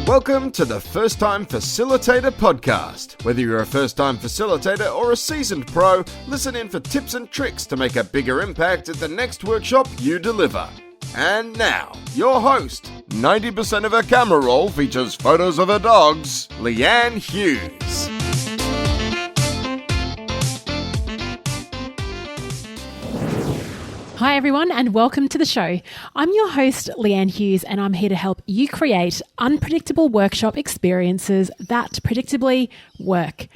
Welcome to the First Time Facilitator podcast. Whether you're a first-time facilitator or a seasoned pro, listen in for tips and tricks to make a bigger impact at the next workshop you deliver. And now, your host, 90% of her camera roll features photos of her dogs, Leanne Hughes. Hi everyone and welcome to the show. I'm your host Lydia Hughes and I'm here to help you create unpredictable workshop experiences that predictably work.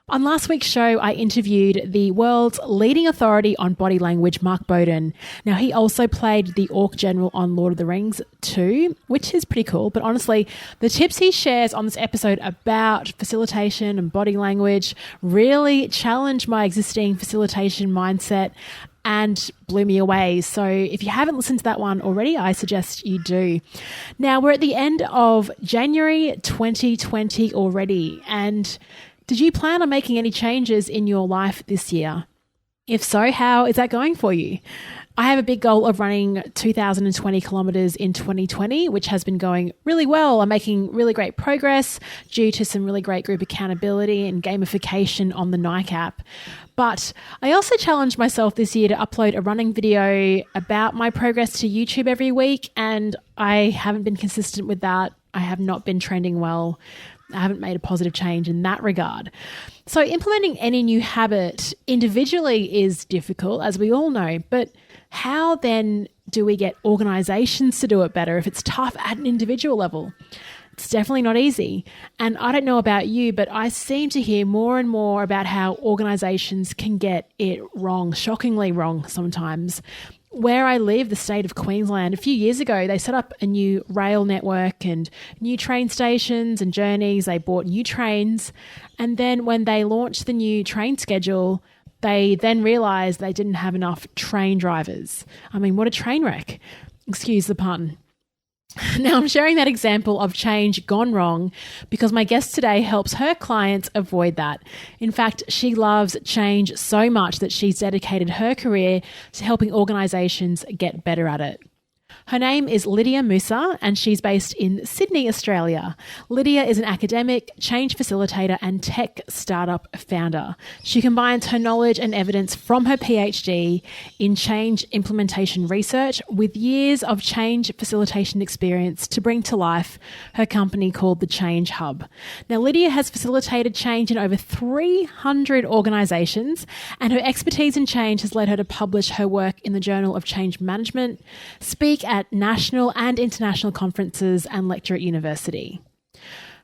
On last week's show, I interviewed the world's leading authority on body language, Mark Bowden. Now, he also played the Orc General on Lord of the Rings too, which is pretty cool. But honestly, the tips he shares on this episode about facilitation and body language really challenge my existing facilitation mindset and blew me away. So if you haven't listened to that one already, I suggest you do. Now, we're at the end of January 2020 already. And did you plan on making any changes in your life this year? If so, how is that going for you? I have a big goal of running 2,020 kilometers in 2020, which has been going really well. I'm making really great progress due to some really great group accountability and gamification on the Nike app. But I also challenged myself this year to upload a running video about my progress to YouTube every week, and I haven't been consistent with that. I have not been trending well. I haven't made a positive change in that regard. So implementing any new habit individually is difficult, as we all know, but how then do we get organizations to do it better if it's tough at an individual level? It's definitely not easy. And I don't know about you, but I seem to hear more and more about how organizations can get it wrong, shockingly wrong sometimes. Where I live, the state of Queensland, a few years ago, they set up a new rail network and new train stations and journeys. They bought new trains. And then when they launched the new train schedule, they then realised they didn't have enough train drivers. I mean, what a train wreck. Excuse the pun. Now, I'm sharing that example of change gone wrong because my guest today helps her clients avoid that. In fact, she loves change so much that she's dedicated her career to helping organisations get better at it. Her name is Lydia Moussa and she's based in Sydney, Australia. Lydia is an academic, change facilitator and tech startup founder. She combines her knowledge and evidence from her PhD in change implementation research with years of change facilitation experience to bring to life her company called the Change Hub. Now, Lydia has facilitated change in over 300 organisations and her expertise in change has led her to publish her work in the Journal of Change Management, speak at national and international conferences and lecture at university.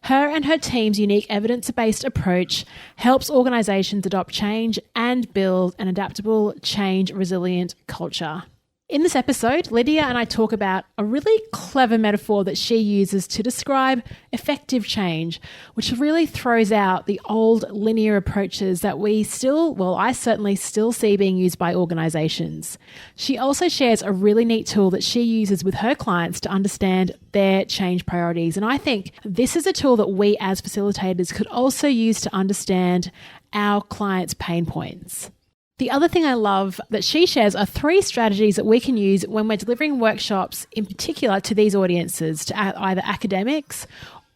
Her and her team's unique evidence-based approach helps organisations adopt change and build an adaptable, change-resilient culture. In this episode, Lydia and I talk about a really clever metaphor that she uses to describe effective change, which really throws out the old linear approaches that I certainly still see being used by organisations. She also shares a really neat tool that she uses with her clients to understand their change priorities. And I think this is a tool that we as facilitators could also use to understand our clients' pain points. The other thing I love that she shares are 3 strategies that we can use when we're delivering workshops, in particular to these audiences, to either academics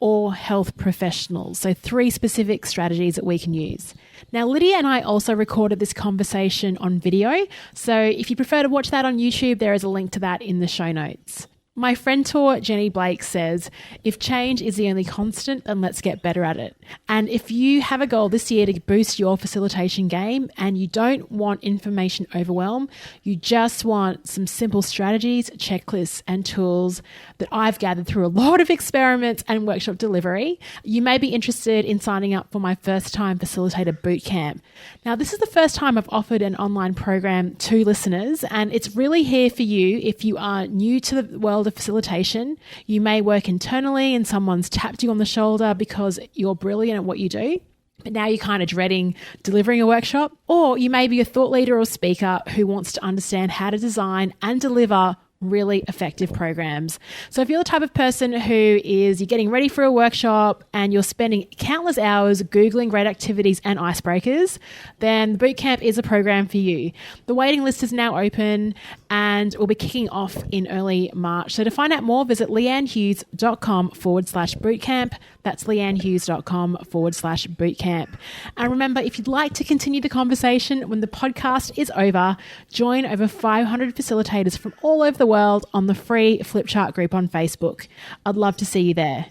or health professionals. So 3 specific strategies that we can use. Now, Lydia and I also recorded this conversation on video. So if you prefer to watch that on YouTube, there is a link to that in the show notes. My friend-tour, Jenny Blake, says, if change is the only constant, then let's get better at it. And if you have a goal this year to boost your facilitation game and you don't want information overwhelm, you just want some simple strategies, checklists, and tools that I've gathered through a lot of experiments and workshop delivery, you may be interested in signing up for my first-time facilitator bootcamp. Now, this is the first time I've offered an online program to listeners, and it's really here for you if you are new to the world of facilitation. You may work internally and someone's tapped you on the shoulder because you're brilliant at what you do, but now you're kind of dreading delivering a workshop. Or you may be a thought leader or speaker who wants to understand how to design and deliver really effective programs. So if you're the type of person who you're getting ready for a workshop and you're spending countless hours Googling great activities and icebreakers, then the bootcamp is a program for you. The waiting list is now open and will be kicking off in early March. So to find out more, visit leannehughes.com/bootcamp. That's leannehughes.com/bootcamp. And remember, if you'd like to continue the conversation when the podcast is over, join over 500 facilitators from all over the world on the free Flipchart group on Facebook. I'd love to see you there.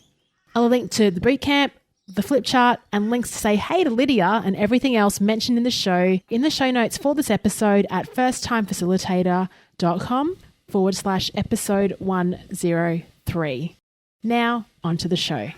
I'll link to the bootcamp, the Flipchart, and links to say hey to Lydia and everything else mentioned in the show notes for this episode at firsttimefacilitator.com/episode 103. Now, onto the show.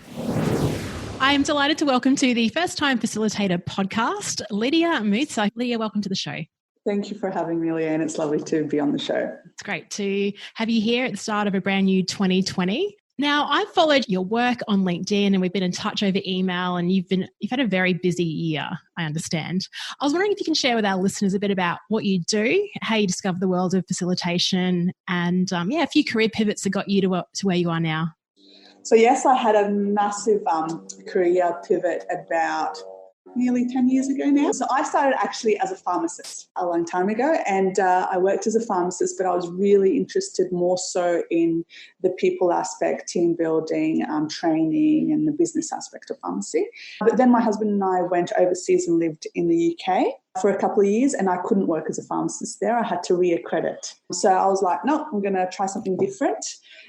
I am delighted to welcome to the First Time Facilitator podcast, Lydia Moussa. Lydia, welcome to the show. Thank you for having me, Leanne. It's lovely to be on the show. It's great to have you here at the start of a brand new 2020. Now, I've followed your work on LinkedIn and we've been in touch over email, and you've had a very busy year, I understand. I was wondering if you can share with our listeners a bit about what you do, how you discovered the world of facilitation, and a few career pivots that got you to where you are now. So yes, I had a massive career pivot about nearly 10 years ago now. So I started actually as a pharmacist a long time ago, and I worked as a pharmacist, but I was really interested more so in the people aspect, team building, training, and the business aspect of pharmacy. But then my husband and I went overseas and lived in the UK for a couple of years, and I couldn't work as a pharmacist there. I had to reaccredit. So I was like, no, I'm going to try something different.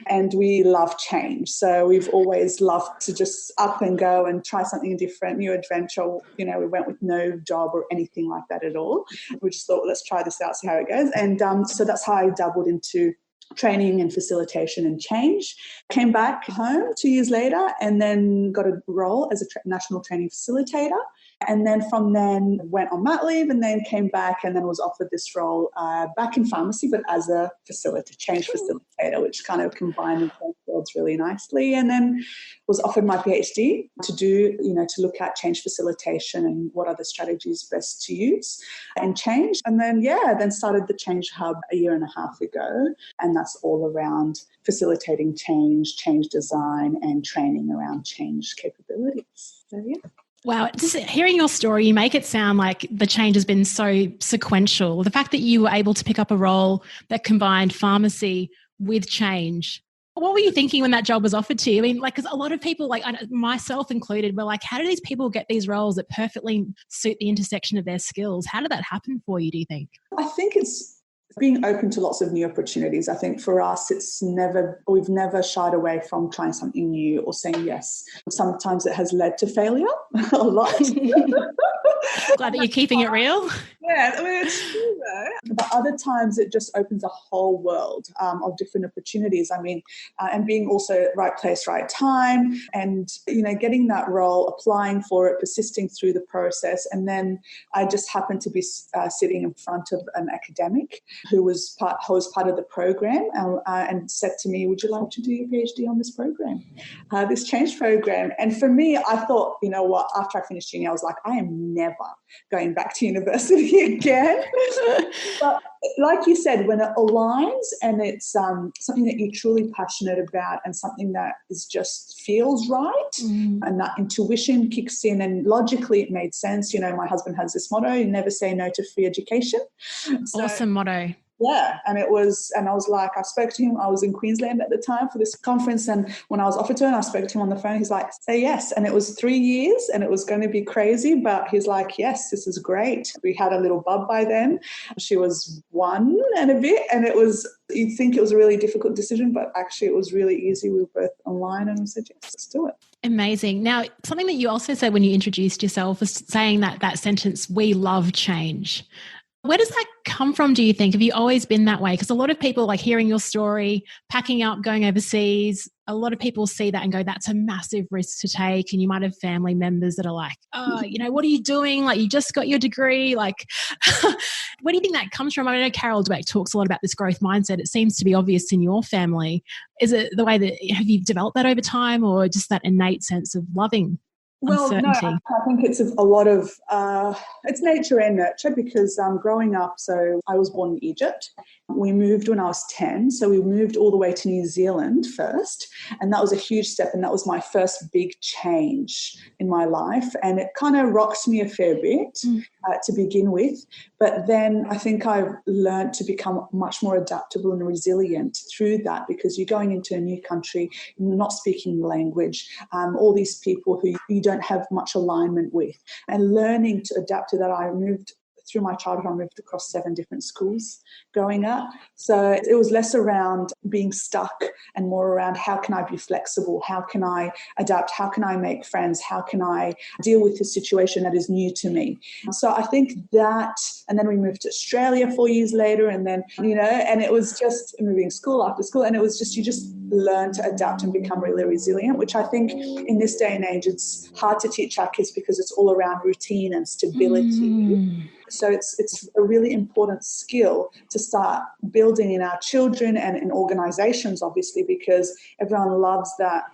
And we love change. So we've always loved to just up and go and try something different, new adventure. You know, we went with no job or anything like that at all. We just thought, let's try this out, see how it goes. And so that's how I dabbled into training and facilitation and change. Came back home 2 years later and then got a role as a national training facilitator. And then from then went on mat leave and then came back and then was offered this role back in pharmacy, but as a change facilitator, which kind of combined both worlds really nicely. And then was offered my PhD to do, to look at change facilitation and what are the strategies best to use and change. And then, then started the Change Hub a year and a half ago. And that's all around facilitating change design, and training around change capabilities. So, yeah. Wow. Just hearing your story, you make it sound like the change has been so sequential. The fact that you were able to pick up a role that combined pharmacy with change. What were you thinking when that job was offered to you? I mean, because a lot of people, myself included, were like, how do these people get these roles that perfectly suit the intersection of their skills? How did that happen for you, do you think? I think it's being open to lots of new opportunities. I think for us, we've never shied away from trying something new or saying yes. Sometimes it has led to failure a lot. Glad that you're keeping it real. Yeah, I mean, it's true though. But other times it just opens a whole world of different opportunities. I mean, and being also right place, right time, and, getting that role, applying for it, persisting through the process. And then I just happened to be sitting in front of an academic who was part of the program and said to me, would you like to do your PhD on this program, this change program? And for me, I thought, you know what, after I finished uni, I was like, I am never going back to university again. But like you said, when it aligns and it's something that you're truly passionate about and something that just feels right, and that intuition kicks in and logically it made sense. My husband has this motto, you never say no to free education. So, awesome motto. Yeah, and I was like, I spoke to him. I was in Queensland at the time for this conference, and when I was offered to him, I spoke to him on the phone. He's like, say yes. And it was 3 years and it was going to be crazy, but he's like, yes, this is great. We had a little bub by then. She was 1 and a bit, and you'd think it was a really difficult decision, but actually it was really easy. We were both online and we said, yes, let's do it. Amazing. Now, something that you also said when you introduced yourself was saying that sentence, we love change. Where does that come from, do you think? Have you always been that way? Because a lot of people, like hearing your story, packing up, going overseas, a lot of people see that and go, that's a massive risk to take. And you might have family members that are like, oh, what are you doing? Like, you just got your degree. Like, where do you think that comes from? I know Carol Dweck talks a lot about this growth mindset. It seems to be obvious in your family. Is it the way that, have you developed that over time, or just that innate sense of loving? Well, no, uncertainty? I think it's a lot of, it's nature and nurture because growing up, so I was born in Egypt. We moved when I was 10. So we moved all the way to New Zealand first. And that was a huge step. And that was my first big change in my life. And it kind of rocked me a fair bit to begin with. But then I think I've learned to become much more adaptable and resilient through that because you're going into a new country, not speaking the language, all these people who you don't have much alignment with, and learning to adapt to that. Through my childhood, I moved across 7 different schools growing up. So it was less around being stuck and more around how can I be flexible? How can I adapt? How can I make friends? How can I deal with the situation that is new to me? So I think that, and then we moved to Australia 4 years later, and then, and it was just moving school after school, and it was just, you just learn to adapt and become really resilient, which I think in this day and age, it's hard to teach our kids because it's all around routine and stability. So it's a really important skill to start building in our children and in organizations, obviously, because everyone loves that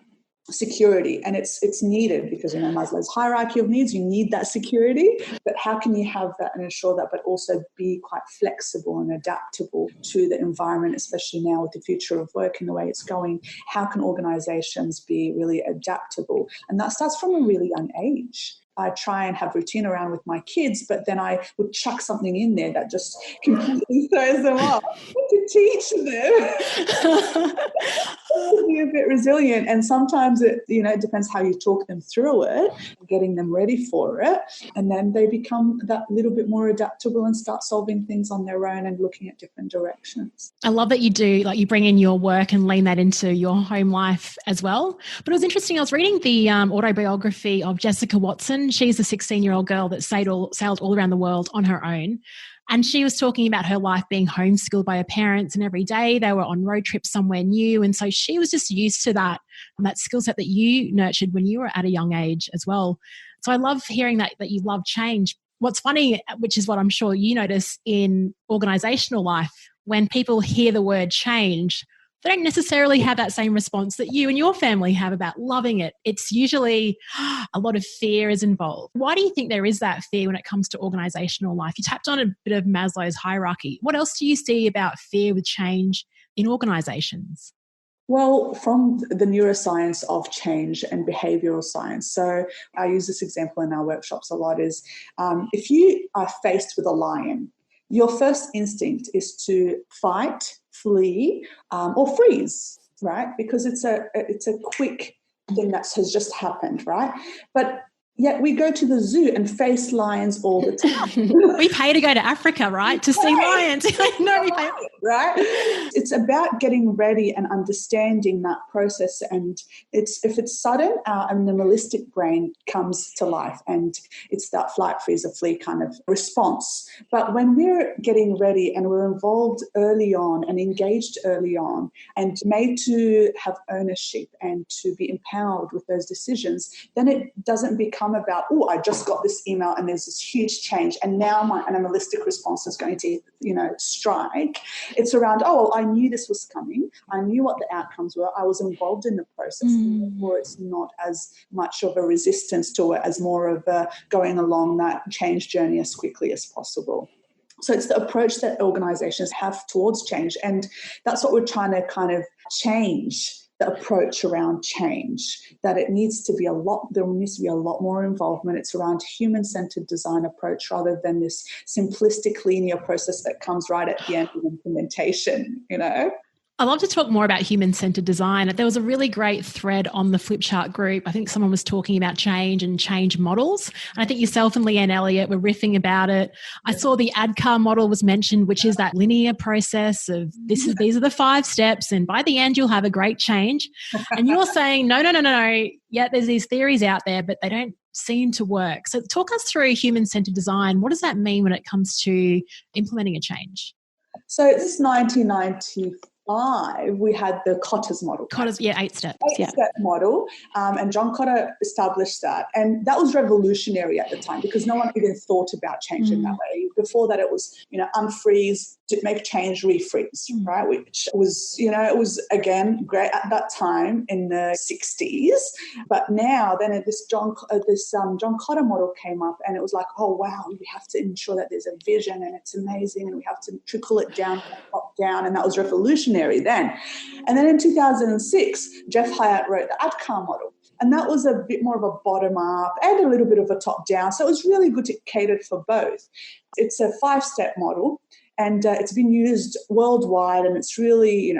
security, and it's needed because Maslow's hierarchy of needs, you need that security, but how can you have that and ensure that, but also be quite flexible and adaptable to the environment, especially now with the future of work and the way it's going? How can organizations be really adaptable? And that starts from a really young age. I try and have routine around with my kids, but then I would chuck something in there that just completely throws them off. To teach them to be a bit resilient. And sometimes it depends how you talk them through it, getting them ready for it. And then they become that little bit more adaptable and start solving things on their own and looking at different directions. I love that you do, like you bring in your work and lean that into your home life as well. But it was interesting, I was reading the autobiography of Jessica Watson. She's a 16-year-old girl that sailed all around the world on her own. And she was talking about her life being homeschooled by her parents, and every day they were on road trips somewhere new. And so she was just used to that skill set that you nurtured when you were at a young age as well. So I love hearing that you love change. What's funny, which is what I'm sure you notice in organizational life, when people hear the word change, they don't necessarily have that same response that you and your family have about loving it. It's usually a lot of fear is involved. Why do you think there is that fear when it comes to organizational life? You tapped on a bit of Maslow's hierarchy. What else do you see about fear with change in organizations? Well, from the neuroscience of change and behavioral science. So I use this example in our workshops a lot is if you are faced with a lion, your first instinct is to fight, flee, or freeze, right? Because it's a quick thing that has just happened, right? But yet we go to the zoo and face lions all the time. We pay to go to Africa, right? To see lions. No, we pay. Right? It's about getting ready and understanding that process. And if it's sudden, our animalistic brain comes to life and it's that flight, freeze, or flee kind of response. But when we're getting ready and we're involved early on and engaged early on and made to have ownership and to be empowered with those decisions, then it doesn't become about, I just got this email and there's this huge change and now my animalistic response is going to, strike. It's around, I knew this was coming. I knew what the outcomes were. I was involved in the process. Therefore, it's not as much of a resistance to it as more of a going along that change journey as quickly as possible. So it's the approach that organizations have towards change. And that's what we're trying to kind of change, the approach around change, that there needs to be a lot more involvement. It's around human-centered design approach rather than this simplistic linear process that comes right at the end of implementation, I'd love to talk more about human-centered design. There was a really great thread on the Flipchart group. I think someone was talking about change and change models. And I think yourself and Leanne Elliott were riffing about it. I saw the ADKAR model was mentioned, which is that linear process of these are the 5 steps, and by the end you'll have a great change. And you're saying, no. Yeah, there's these theories out there, but they don't seem to work. So talk us through human-centered design. What does that mean when it comes to implementing a change? So this is 1994 we had the Kotter's model. Kotter's, 8 steps. Eight-step model, and John Kotter established that. And that was revolutionary at the time because no one even thought about change in that way. Before that, it was, unfreeze, to make change, refreeze, right? Which was, it was, again, great at that time in the 60s. But now, then this John Kotter model came up, and it was like, oh, wow, we have to ensure that there's a vision and it's amazing, and we have to trickle it down, top down, and that was revolutionary then. And then in 2006, Jeff Hyatt wrote the ADKAR model. And that was a bit more of a bottom-up and a little bit of a top-down. So it was really good to cater for both. It's a 5-step model, and it's been used worldwide, and it's really,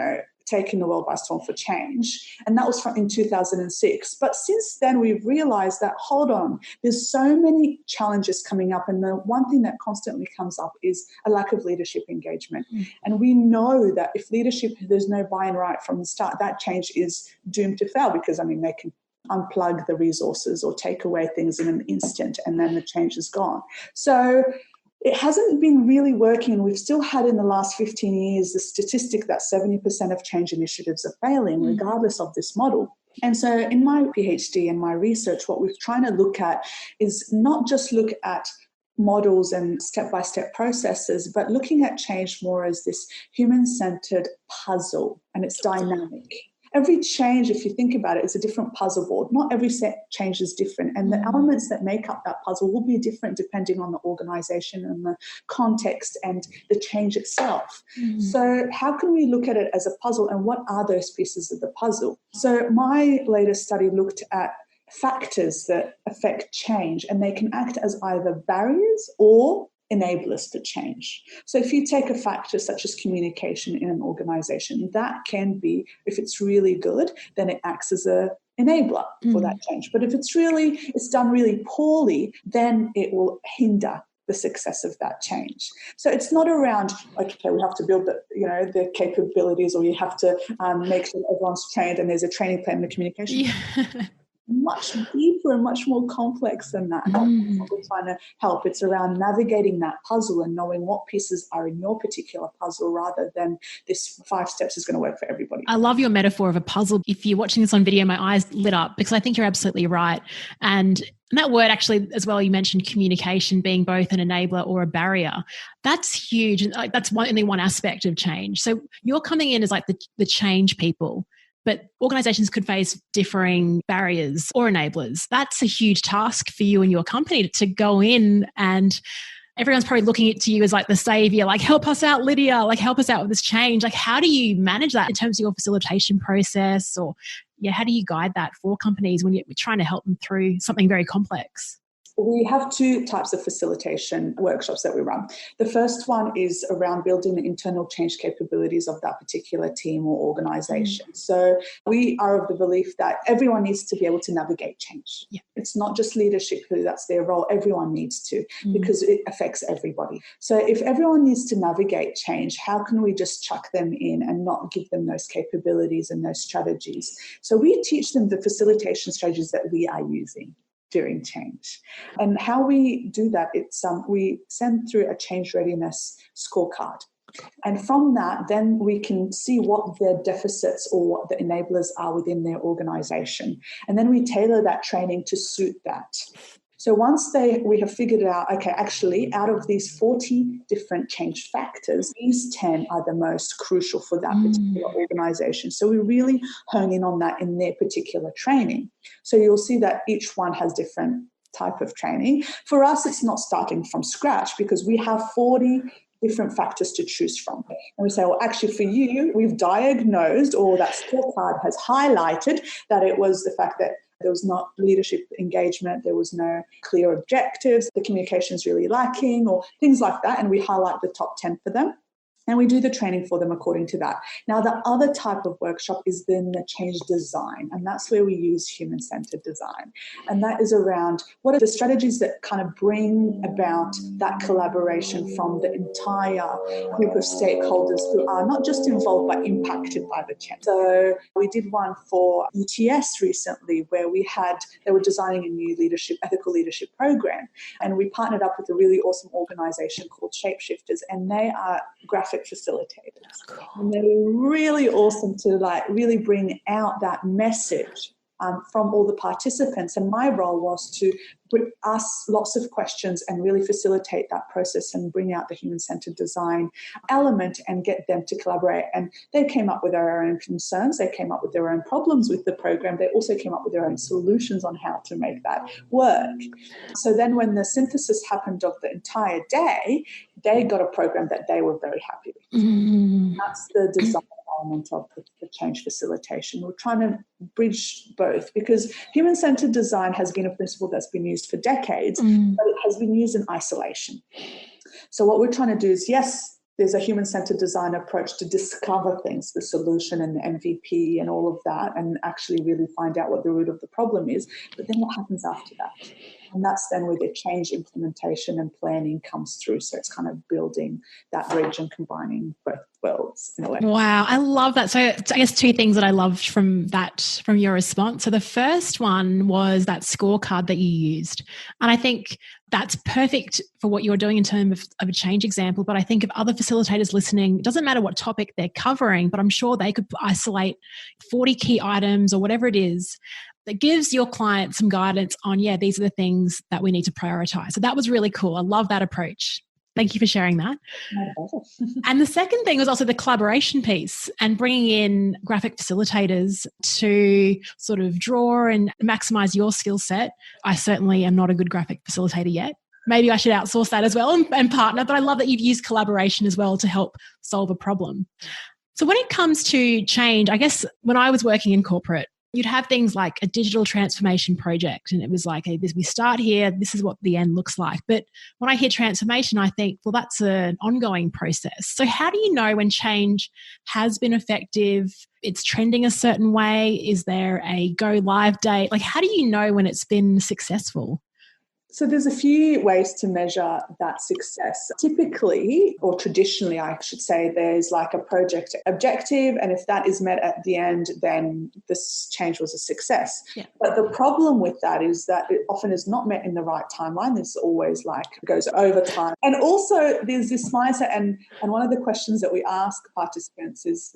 taken the world by storm for change. And that was in 2006. But since then, we've realized that, hold on, there's so many challenges coming up. And the one thing that constantly comes up is a lack of leadership engagement. And we know that if there's no buy-in right from the start, that change is doomed to fail because, they can unplug the resources or take away things in an instant, and then the change is gone. So it hasn't been really working. We've still had in the last 15 years the statistic that 70% of change initiatives are failing regardless of this model. And so in my PhD and my research, what we're trying to look at is not just look at models and step-by-step processes, but looking at change more as this human-centered puzzle, and it's dynamic. Every change, if you think about it, is a different puzzle board. Not every change is different. And the elements that make up that puzzle will be different depending on the organization and the context and the change itself. So how can we look at it as a puzzle, and what are those pieces of the puzzle? So my latest study looked at factors that affect change, and they can act as either barriers or enablers for change. So if you take a factor such as communication in an organization, that can be, if it's really good, then it acts as an enabler for that change. But if it's done really poorly, then it will hinder the success of that change. So it's not around, okay, we have to build the capabilities, or you have to make sure everyone's trained and there's a training plan in the communication. Yeah. Much deeper and much more complex than that. We're trying to help. It's around navigating that puzzle and knowing what pieces are in your particular puzzle, rather than this 5 steps is going to work for everybody. I love your metaphor of a puzzle. If you're watching this on video, my eyes lit up because I think you're absolutely right. And that word actually as well, you mentioned communication being both an enabler or a barrier. That's huge. And that's only one aspect of change. So you're coming in as like the change people. But organizations could face differing barriers or enablers. That's a huge task for you and your company to go in, and everyone's probably looking to you as like the savior, like, help us out, Lydia, like, help us out with this change. Like, how do you manage that in terms of your facilitation process, or how do you guide that for companies when you're trying to help them through something very complex? We have 2 types of facilitation workshops that we run. The first one is around building the internal change capabilities of that particular team or organization. So we are of the belief that everyone needs to be able to navigate change. Yeah. It's not just leadership who that's their role. Everyone needs to, because it affects everybody. So if everyone needs to navigate change, how can we just chuck them in and not give them those capabilities and those strategies? So we teach them the facilitation strategies that we are using during change. And how we do that, it's we send through a change readiness scorecard. And from that, then we can see what their deficits or what the enablers are within their organization. And then we tailor that training to suit that. So once we have figured out, okay, actually, out of these 40 different change factors, these 10 are the most crucial for that particular organization. So we really hone in on that in their particular training. So you'll see that each one has different type of training. For us, it's not starting from scratch because we have 40 different factors to choose from. And we say, well, actually for you, we've diagnosed, or that scorecard has highlighted that it was the fact that there was not leadership engagement, there was no clear objectives, the communication is really lacking, or things like that. And we highlight the top 10 for them. And we do the training for them according to that. Now, the other type of workshop is then the change design. And that's where we use human-centered design. And that is around what are the strategies that kind of bring about that collaboration from the entire group of stakeholders who are not just involved but impacted by the change. So we did one for ETS recently where they were designing a new ethical leadership program. And we partnered up with a really awesome organization called Shapeshifters. And they are graphic graphic facilitators. And they were really awesome to like really bring out that message from all the participants. And my role was to ask lots of questions and really facilitate that process and bring out the human-centered design element and get them to collaborate. And they came up with their own concerns. They came up with their own problems with the program. They also came up with their own solutions on how to make that work. So then when the synthesis happened of the entire day, they got a program that they were very happy with. That's the design element of the change facilitation. We're trying to bridge both because human-centered design has been a principle that's been used for decades, but it has been used in isolation. So what we're trying to do is, yes, there's a human-centered design approach to discover things, the solution and the MVP and all of that, and actually really find out what the root of the problem is. But then what happens after that? And that's then where the change implementation and planning comes through. So it's kind of building that bridge and combining both worlds in a way. Wow, I love that. So I guess two things that I loved from your response. So the first one was that scorecard that you used. And I think that's perfect for what you're doing in terms of a change example. But I think if other facilitators listening, it doesn't matter what topic they're covering, but I'm sure they could isolate 40 key items or whatever it is that gives your client some guidance on, yeah, these are the things that we need to prioritize. So that was really cool. I love that approach. Thank you for sharing that. And the second thing was also the collaboration piece and bringing in graphic facilitators to sort of draw and maximize your skill set. I certainly am not a good graphic facilitator yet. Maybe I should outsource that as well and partner, but I love that you've used collaboration as well to help solve a problem. So when it comes to change, I guess when I was working in corporate, you'd have things like a digital transformation project, and it was like, hey, we start here, this is what the end looks like. But when I hear transformation, I think, well, that's an ongoing process. So how do you know when change has been effective, it's trending a certain way? Is there a go live date? Like, how do you know when it's been successful? So there's a few ways to measure that success. Typically, or traditionally, I should say, there's like a project objective, and if that is met at the end, then this change was a success. Yeah. But the problem with that is that it often is not met in the right timeline. There's always like goes over time. And also there's this mindset, and one of the questions that we ask participants is,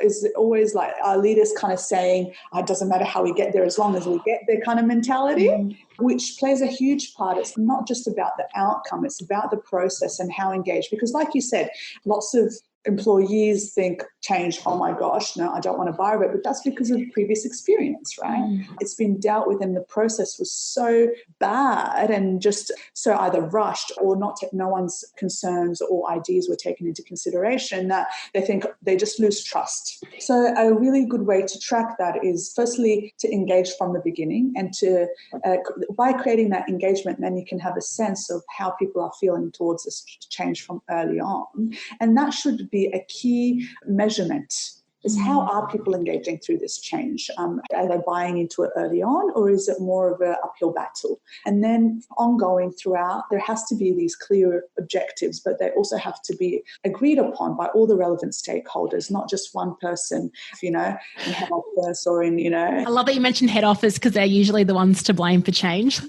is always like, our leaders kind of saying, it doesn't matter how we get there as long as we get there kind of mentality, which plays a huge part. It's not just about the outcome, it's about the process and how engaged. Because like you said, lots of employees think change, oh my gosh, no, I don't want to buy it, but that's because of previous experience, right? It's been dealt with and the process was so bad and just so either rushed or no one's concerns or ideas were taken into consideration that they think they just lose trust. So a really good way to track that is firstly to engage from the beginning, and to by creating that engagement, then you can have a sense of how people are feeling towards this change from early on. And that should be a key measurement, is how are people engaging through this change? Are they buying into it early on, or is it more of an uphill battle? And then ongoing throughout, there has to be these clear objectives, but they also have to be agreed upon by all the relevant stakeholders, not just one person, in head office or in, I love that you mentioned head office because they're usually the ones to blame for change.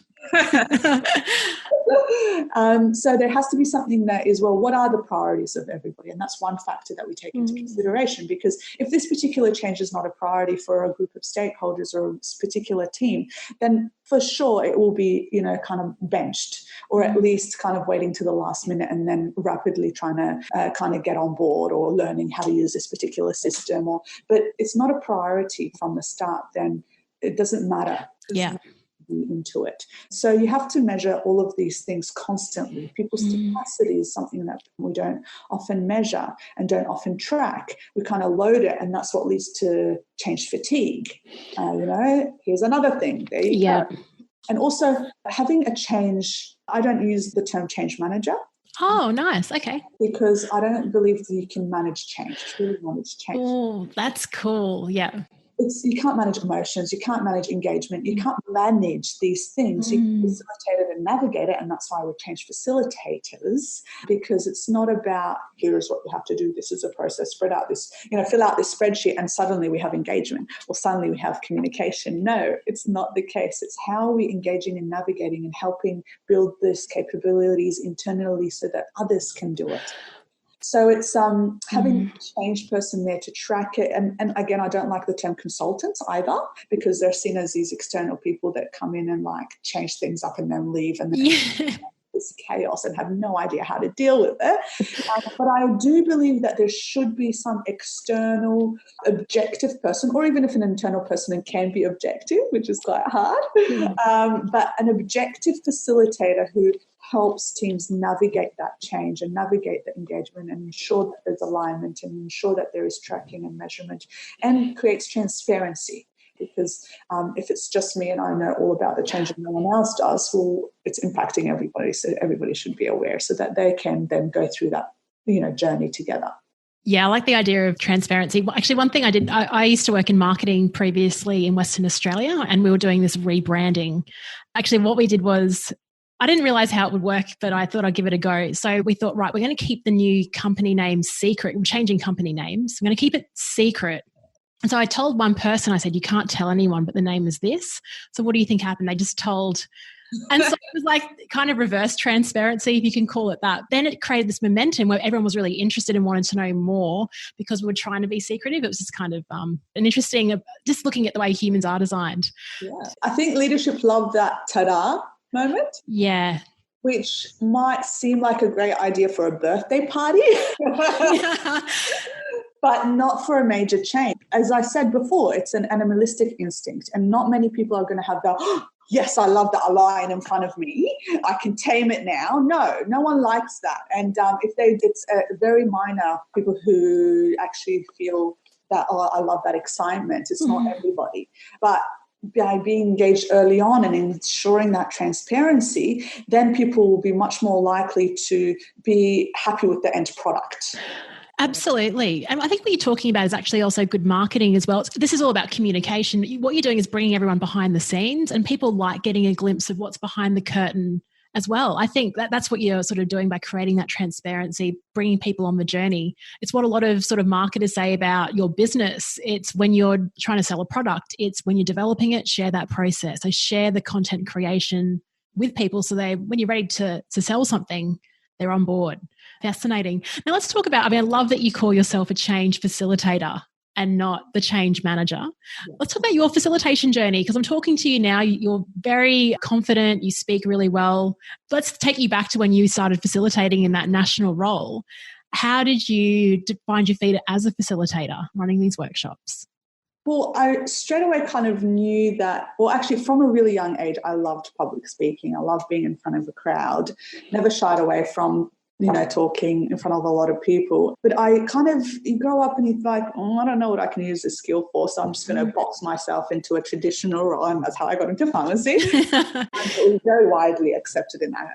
So there has to be something that is, well, what are the priorities of everybody? And that's one factor that we take into consideration, because if this particular change is not a priority for a group of stakeholders or a particular team, then for sure it will be, kind of benched, or at least kind of waiting to the last minute and then rapidly trying to kind of get on board or learning how to use this particular system. But it's not a priority from the start, then it doesn't matter. Yeah. Into it. So you have to measure all of these things constantly. People's capacity is something that we don't often measure and don't often track. We kind of load it, and that's what leads to change fatigue. Here's another thing. There you go. And also having a change, I don't use the term change manager. Oh, nice. Okay. Because I don't believe that you can manage change, truly manage change. Oh, that's cool. Yeah. You can't manage emotions, you can't manage engagement, you can't manage these things. You can facilitate it and navigate it, and that's why we change facilitators, because it's not about here's what you have to do, this is a process, fill out this spreadsheet and suddenly we have engagement or suddenly we have communication. No, it's not the case. It's how are we engaging and navigating and helping build these capabilities internally so that others can do it. So it's having a change person there to track it. And again, I don't like the term consultants either, because they're seen as these external people that come in and like change things up and then leave and then this chaos and have no idea how to deal with it. But I do believe that there should be some external objective person, or even if an internal person and can be objective, which is quite hard, but an objective facilitator who helps teams navigate that change and navigate the engagement and ensure that there's alignment and ensure that there is tracking and measurement and creates transparency. Because if it's just me and I know all about the change and no one else does, well, it's impacting everybody. So everybody should be aware so that they can then go through that, journey together. Yeah, I like the idea of transparency. Actually, one thing I did, I used to work in marketing previously in Western Australia, and we were doing this rebranding. Actually, what we did was, I didn't realize how it would work, but I thought I'd give it a go. So we thought, right, we're going to keep the new company name secret. We're changing company names. We're going to keep it secret. And so I told one person, I said, you can't tell anyone, but the name is this. So what do you think happened? They just told. And so it was like kind of reverse transparency, if you can call it that. Then it created this momentum where everyone was really interested and wanted to know more because we were trying to be secretive. It was just kind of an interesting, just looking at the way humans are designed. Yeah. I think leadership loved that ta-da moment. Yeah. Which might seem like a great idea for a birthday party. But not for a major change. As I said before, it's an animalistic instinct, and not many people are going to have the, yes, I love that lion in front of me, I can tame it now. No one likes that. And it's very minor people who actually feel that, I love that excitement. It's not everybody. But by being engaged early on and ensuring that transparency, then people will be much more likely to be happy with the end product. Absolutely. And I think what you're talking about is actually also good marketing as well. This is all about communication. What you're doing is bringing everyone behind the scenes, and people like getting a glimpse of what's behind the curtain as well. I think that's what you're sort of doing by creating that transparency, bringing people on the journey. It's what a lot of sort of marketers say about your business. It's when you're trying to sell a product, it's when you're developing it, share that process. So share the content creation with people so when you're ready to sell something, they're on board. Fascinating. Now let's talk about, I love that you call yourself a change facilitator and not the change manager. Yeah. Let's talk about your facilitation journey, because I'm talking to you now. You're very confident. You speak really well. Let's take you back to when you started facilitating in that national role. How did you find your feet as a facilitator running these workshops? Well, I straight away kind of knew that, actually from a really young age, I loved public speaking. I loved being in front of a crowd, never shied away from talking in front of a lot of people. But you grow up and you're like, I don't know what I can use this skill for, so I'm just going to box myself into a traditional role. And that's how I got into pharmacy. It was very widely accepted in our,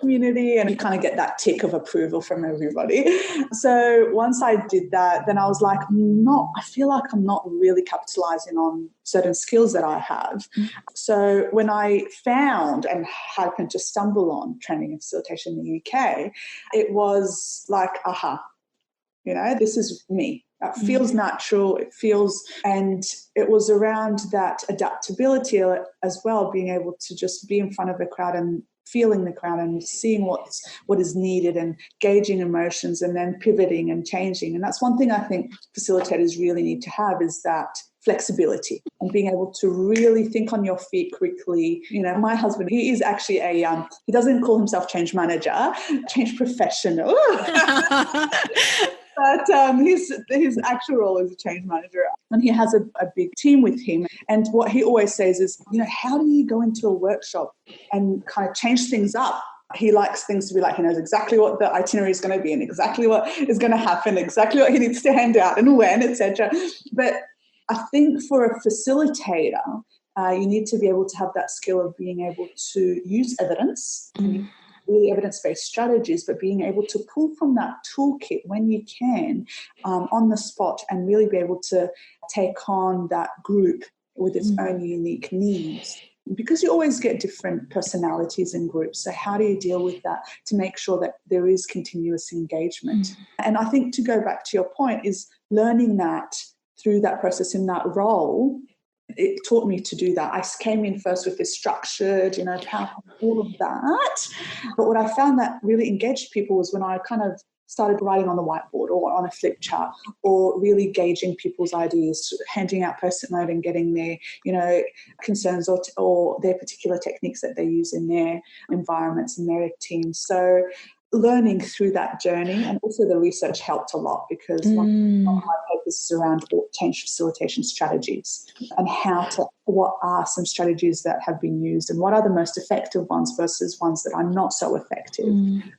community, and you kind of get that tick of approval from everybody. So once I did that, then I was like, I feel like I'm not really capitalizing on certain skills that I have. So when I found and happened to stumble on training and facilitation in the UK, it was like, this is me. It feels natural. And it was around that adaptability as well, being able to just be in front of a crowd and feeling the crowd and seeing what is needed and gauging emotions and then pivoting and changing. And that's one thing I think facilitators really need to have, is that flexibility and being able to really think on your feet quickly. My husband, he is actually he doesn't call himself change manager, change professional. But his actual role is a change manager, and he has a big team with him. And what he always says is, how do you go into a workshop and kind of change things up? He likes things to be like, he knows exactly what the itinerary is going to be and exactly what is going to happen, exactly what he needs to hand out and when, etc. But I think for a facilitator, you need to be able to have that skill of being able to use evidence, really evidence-based strategies, but being able to pull from that toolkit when you can on the spot and really be able to take on that group with its own unique needs. Because you always get different personalities in groups. So how do you deal with that to make sure that there is continuous engagement? And I think, to go back to your point, is learning that through that process in that role, it taught me to do that. I came in first with this structured, all of that. But what I found that really engaged people was when I kind of started writing on the whiteboard or on a flip chart, or really gauging people's ideas, handing out post-it note and getting their, concerns or their particular techniques that they use in their environments and their teams. So learning through that journey, and also the research helped a lot, because one of my papers is around change facilitation strategies and what are some strategies that have been used and what are the most effective ones versus ones that are not so effective,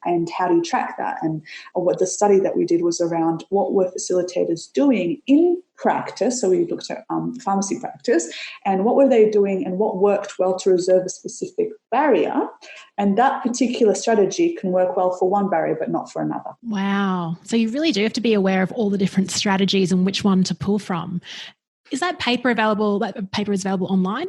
and how do you track that? And what the study that we did was around what were facilitators doing in practice. So we looked at pharmacy practice, and what were they doing and what worked well to resolve a specific barrier. And that particular strategy can work well for one barrier but not for another. Wow. So you really do have to be aware of all the different strategies and which one to pull from. Is that paper available? That paper is available online?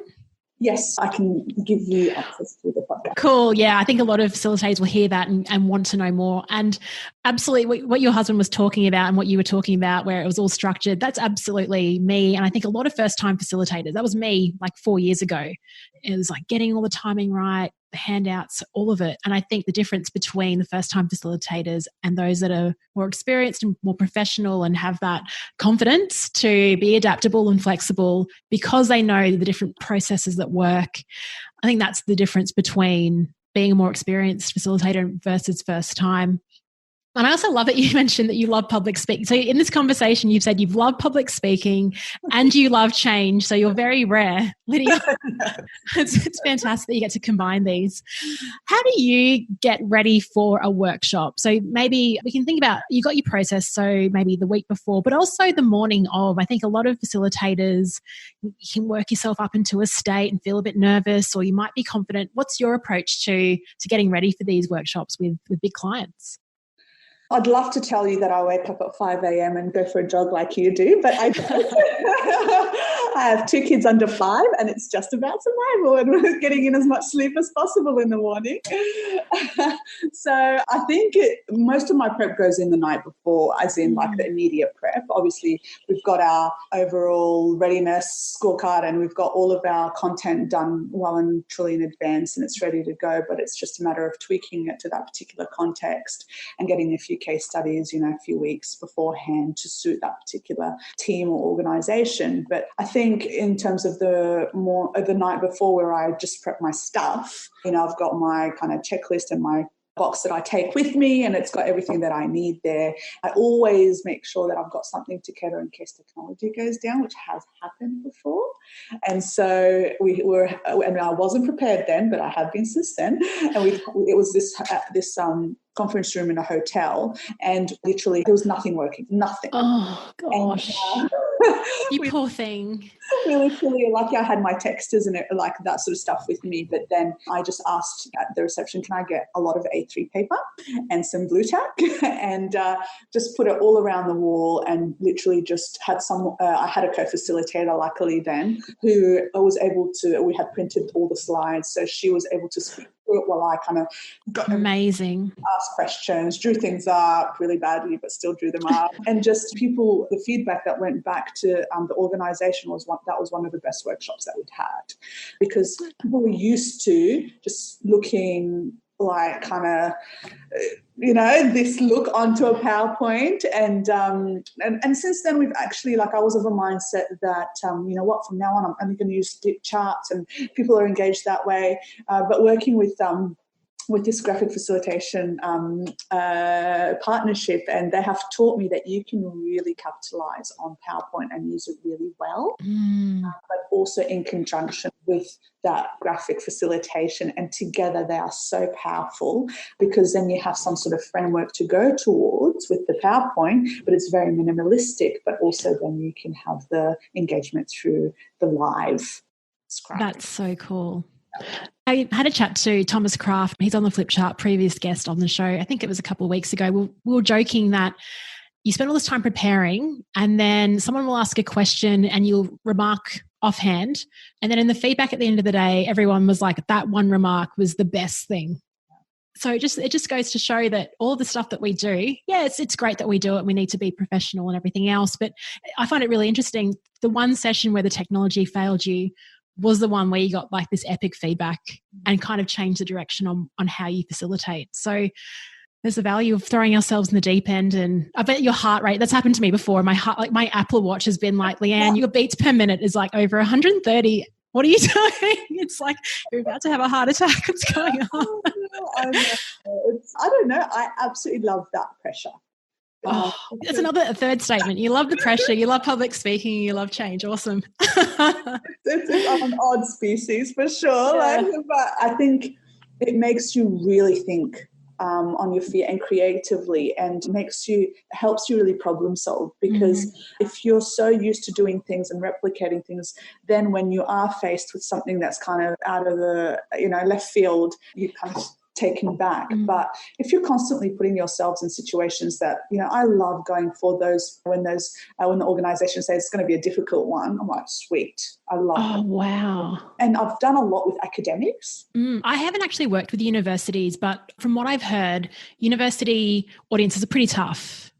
Yes, I can give you access to the podcast. Cool. Yeah, I think a lot of facilitators will hear that and want to know more. And absolutely what your husband was talking about and what you were talking about, where it was all structured, that's absolutely me. And I think a lot of first-time facilitators, that was me like 4 years ago. It was like getting all the timing right, the handouts, all of it. And I think the difference between the first-time facilitators and those that are more experienced and more professional and have that confidence to be adaptable and flexible because they know the different processes that work. I think that's the difference between being a more experienced facilitator versus first time. And I also love that you mentioned that you love public speaking. So in this conversation, you've said you've loved public speaking and you love change. So you're very rare, Lydia. It's fantastic that you get to combine these. How do you get ready for a workshop? So maybe we can think about, you got your process, so maybe the week before, but also the morning of. I think a lot of facilitators, you can work yourself up into a state and feel a bit nervous, or you might be confident. What's your approach to getting ready for these workshops with big clients? I'd love to tell you that I wake up at 5 a.m. and go for a jog like you do, but I don't. I have 2 kids under 5 and it's just about survival and getting in as much sleep as possible in the morning. So I think most of my prep goes in the night before, as in like the immediate prep. Obviously, we've got our overall readiness scorecard and we've got all of our content done well and truly in advance and it's ready to go, but it's just a matter of tweaking it to that particular context and getting a few case studies, a few weeks beforehand to suit that particular team or organization. But I think in terms of the night before, where I just prep my stuff, I've got my kind of checklist and my box that I take with me and it's got everything that I need there. I always make sure that I've got something to cater in case technology goes down, which has happened before. And so I wasn't prepared then, but I have been since then. And it was this conference room in a hotel and literally there was nothing working, nothing. Oh, gosh. And, you poor thing. Really lucky I had my texters and like that sort of stuff with me. But then I just asked at the reception, can I get a lot of A3 paper and some blue tack and just put it all around the wall and literally just had I had a co-facilitator luckily then who was able to, we had printed all the slides. So she was able to speak through it while I kind of got amazing. Asked questions, drew things up really badly, but still drew them up. And just the feedback that went back to the organisation was one of the best workshops that we'd had, because people were used to just looking like kind of, this look onto a PowerPoint. And since then we've actually, I was of a mindset that, from now on I'm only going to use flip charts and people are engaged that way. But working with this graphic facilitation partnership, and they have taught me that you can really capitalize on PowerPoint and use it really well, but also in conjunction with that graphic facilitation. And together they are so powerful because then you have some sort of framework to go towards with the PowerPoint, but it's very minimalistic, but also then you can have the engagement through the live scribe. That's so cool. I had a chat to Thomas Kraft. He's on the Flipchart, previous guest on the show. I think it was a couple of weeks ago. We were joking that you spend all this time preparing and then someone will ask a question and you'll remark offhand. And then in the feedback at the end of the day, everyone was like, that one remark was the best thing. So it just goes to show that all the stuff that we do, it's great that we do it. We need to be professional and everything else. But I find it really interesting. The one session where the technology failed you was the one where you got like this epic feedback and kind of changed the direction on how you facilitate. So There's the value of throwing ourselves in the deep end. And I bet your heart rate, that's happened to me before. My heart, like my Apple Watch has been like, Leanne, your beats per minute is like over 130. What are you doing? It's like you're about to have a heart attack. What's going on? I don't know. I absolutely love that pressure. That's a third statement. You love the pressure. You love public speaking. You love change. Awesome. I'm an odd species for sure. Yeah. But I think it makes you really think on your feet and creatively, and helps you really problem solve, because if you're so used to doing things and replicating things, then when you are faced with something that's kind of out of the left field, you kind of taken back. But if you're constantly putting yourselves in situations that, I love going for those when the organization says it's going to be a difficult one, I'm like, sweet, I love it. Oh, wow. And I've done a lot with academics. I haven't actually worked with universities, but from what I've heard, university audiences are pretty tough,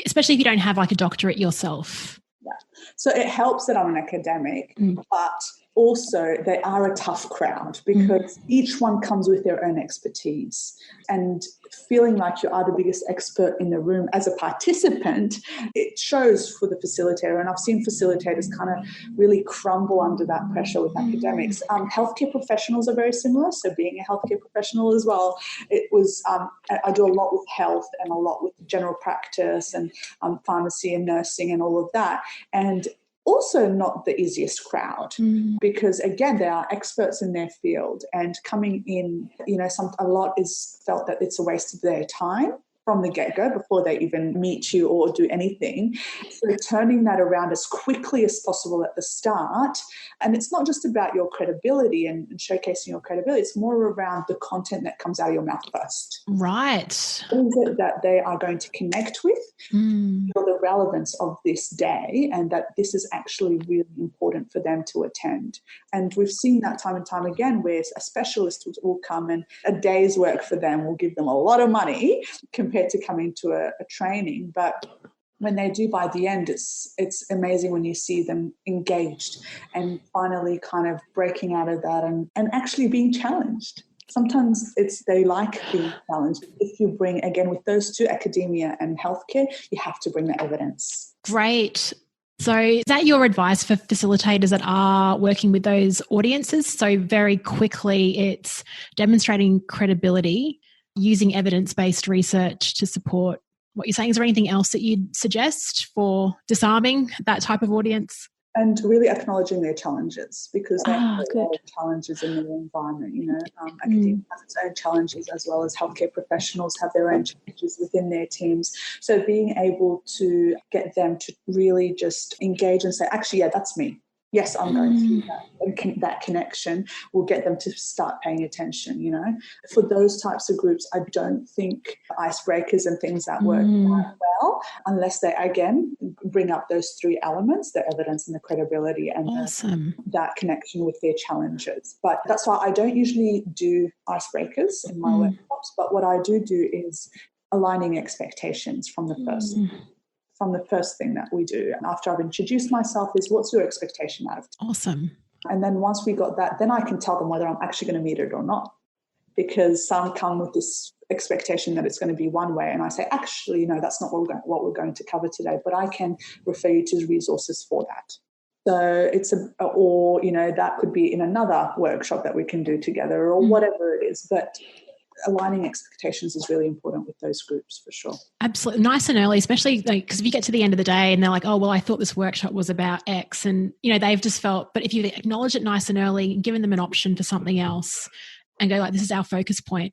especially if you don't have like a doctorate yourself. Yeah. So it helps that I'm an academic, but also they are a tough crowd, because each one comes with their own expertise, and feeling like you are the biggest expert in the room as a participant, it shows for the facilitator. And I've seen facilitators kind of really crumble under that pressure with academics. Healthcare professionals are very similar. So being a healthcare professional as well, it was, I do a lot with health and a lot with general practice and pharmacy and nursing and all of that. And also not the easiest crowd, because again, they are experts in their field, and coming in, a lot is felt that it's a waste of their time from the get-go before they even meet you or do anything. So turning that around as quickly as possible at the start. And it's not just about your credibility and showcasing your credibility. It's more around the content that comes out of your mouth first. Right. What is it that they are going to connect with? Feel the relevance of this day, and that this is actually really important for them to attend. And we've seen that time and time again, where a specialist will come, and a day's work for them will give them a lot of money compared to coming to a training. But when they do, by the end, it's amazing when you see them engaged and finally kind of breaking out of that and actually being challenged. Sometimes they like being challenged. If you bring, again, with those two, academia and healthcare, you have to bring the evidence. Great. So is that your advice for facilitators that are working with those audiences? So very quickly, it's demonstrating credibility, using evidence-based research to support what you're saying. Is there anything else that you'd suggest for disarming that type of audience? And really acknowledging their challenges, because there are a lot of challenges in their environment. Academia has its own challenges, as well as healthcare professionals have their own challenges within their teams. So being able to get them to really just engage and say, actually, yeah, that's me. Yes, I'm going through that. And that connection will get them to start paying attention, For those types of groups, I don't think icebreakers and things that work that well, unless they, again, bring up those three elements, the evidence and the credibility and that connection with their challenges. But that's why I don't usually do icebreakers in my workshops. But what I do is aligning expectations from the first thing that we do. And after I've introduced myself, is what's your expectation out of it? Awesome. And then once we got that, then I can tell them whether I'm actually going to meet it or not. Because some come with this expectation that it's going to be one way. And I say, actually, no, that's not what we're going to cover today, but I can refer you to resources for that. So it's that could be in another workshop that we can do together or whatever it is. But aligning expectations is really important with those groups for sure. Absolutely. Nice and early, especially because if you get to the end of the day and they're like, oh, well, I thought this workshop was about X, and, they've just felt, but if you acknowledge it nice and early, given them an option for something else and go like, this is our focus point.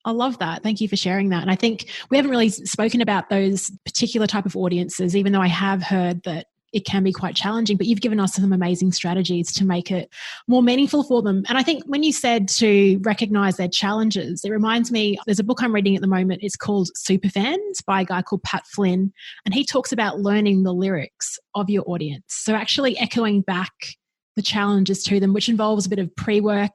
I love that. Thank you for sharing that. And I think we haven't really spoken about those particular type of audiences, even though I have heard that it can be quite challenging, but you've given us some amazing strategies to make it more meaningful for them. And I think when you said to recognize their challenges, it reminds me, there's a book I'm reading at the moment. It's called Superfans by a guy called Pat Flynn. And he talks about learning the lyrics of your audience. So actually echoing back the challenges to them, which involves a bit of pre-work,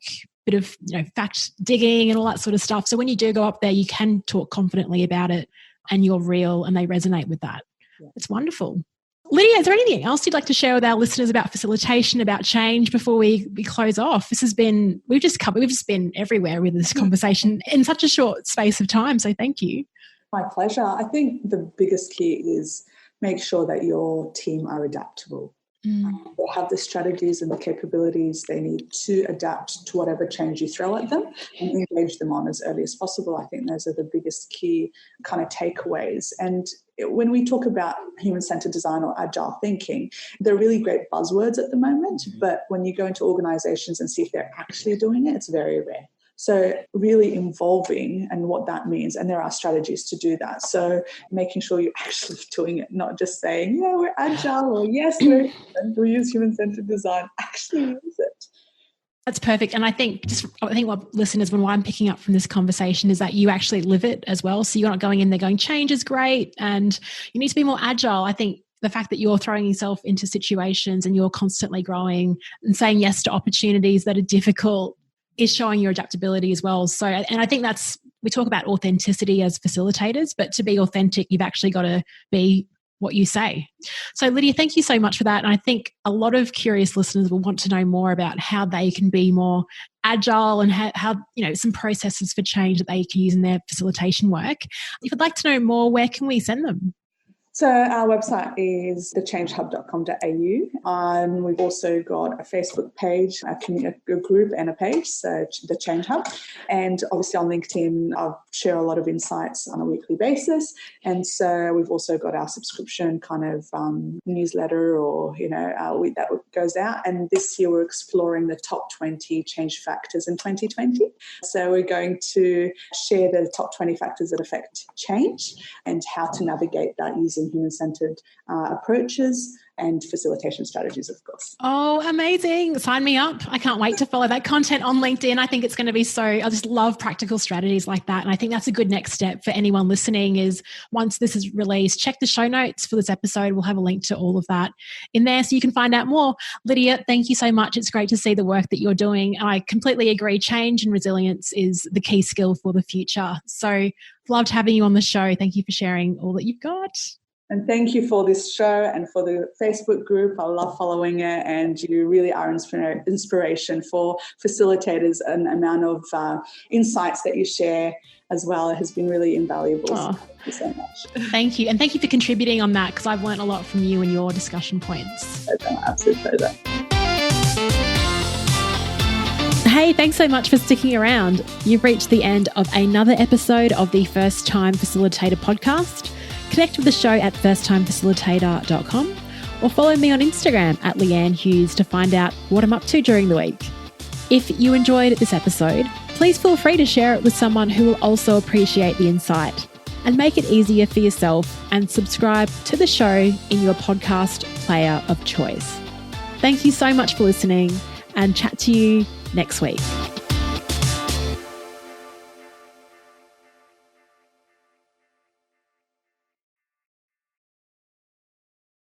bit of fact digging and all that sort of stuff. So when you do go up there, you can talk confidently about it and you're real and they resonate with that. Yeah. It's wonderful. Lydia, is there anything else you'd like to share with our listeners about facilitation, about change before we close off? We've just been everywhere with this conversation in such a short space of time. So thank you. My pleasure. I think the biggest key is make sure that your team are adaptable. They have the strategies and the capabilities they need to adapt to whatever change you throw at them and engage them on as early as possible. I think those are the biggest key kind of takeaways. And when we talk about human-centered design or agile thinking, they're really great buzzwords at the moment, but when you go into organizations and see if they're actually doing it, it's very rare. So really involving and what that means, and there are strategies to do that. So making sure you're actually doing it, not just saying, yeah, we're agile, or yes, we use human-centered design, actually use it. That's perfect. And I think what listeners, what I'm picking up from this conversation is that you actually live it as well. So you're not going in there going, change is great and you need to be more agile. I think the fact that you're throwing yourself into situations and you're constantly growing and saying yes to opportunities that are difficult is showing your adaptability as well. So, and I think we talk about authenticity as facilitators, but to be authentic, you've actually got to be what you say. So Lydia, thank you so much for that. And I think a lot of curious listeners will want to know more about how they can be more agile and how some processes for change that they can use in their facilitation work. If you'd like to know more, where can we send them? So our website is thechangehub.com.au, and we've also got a Facebook page, a group and a page, so the Change Hub. And obviously on LinkedIn, I share a lot of insights on a weekly basis. And so we've also got our subscription kind of newsletter that goes out. And this year we're exploring the top 20 change factors in 2020. So we're going to share the top 20 factors that affect change and how to navigate that using human-centered approaches and facilitation strategies, of course. Oh, amazing. Sign me up. I can't wait to follow that content on LinkedIn. I think it's going to be I just love practical strategies like that. And I think that's a good next step for anyone listening is once this is released, check the show notes for this episode. We'll have a link to all of that in there so you can find out more. Lydia, thank you so much. It's great to see the work that you're doing. I completely agree. Change and resilience is the key skill for the future. So loved having you on the show. Thank you for sharing all that you've got. And thank you for this show and for the Facebook group. I love following it, and you really are inspiration for facilitators, and the amount of insights that you share as well has been really invaluable. Oh. So thank you so much. Thank you. And thank you for contributing on that because I've learned a lot from you and your discussion points. Absolute pleasure. Hey, thanks so much for sticking around. You've reached the end of another episode of the First Time Facilitator podcast. Connect with the show at firsttimefacilitator.com or follow me on Instagram at Leanne Hughes to find out what I'm up to during the week. If you enjoyed this episode, please feel free to share it with someone who will also appreciate the insight, and make it easier for yourself and subscribe to the show in your podcast player of choice. Thank you so much for listening, and chat to you next week.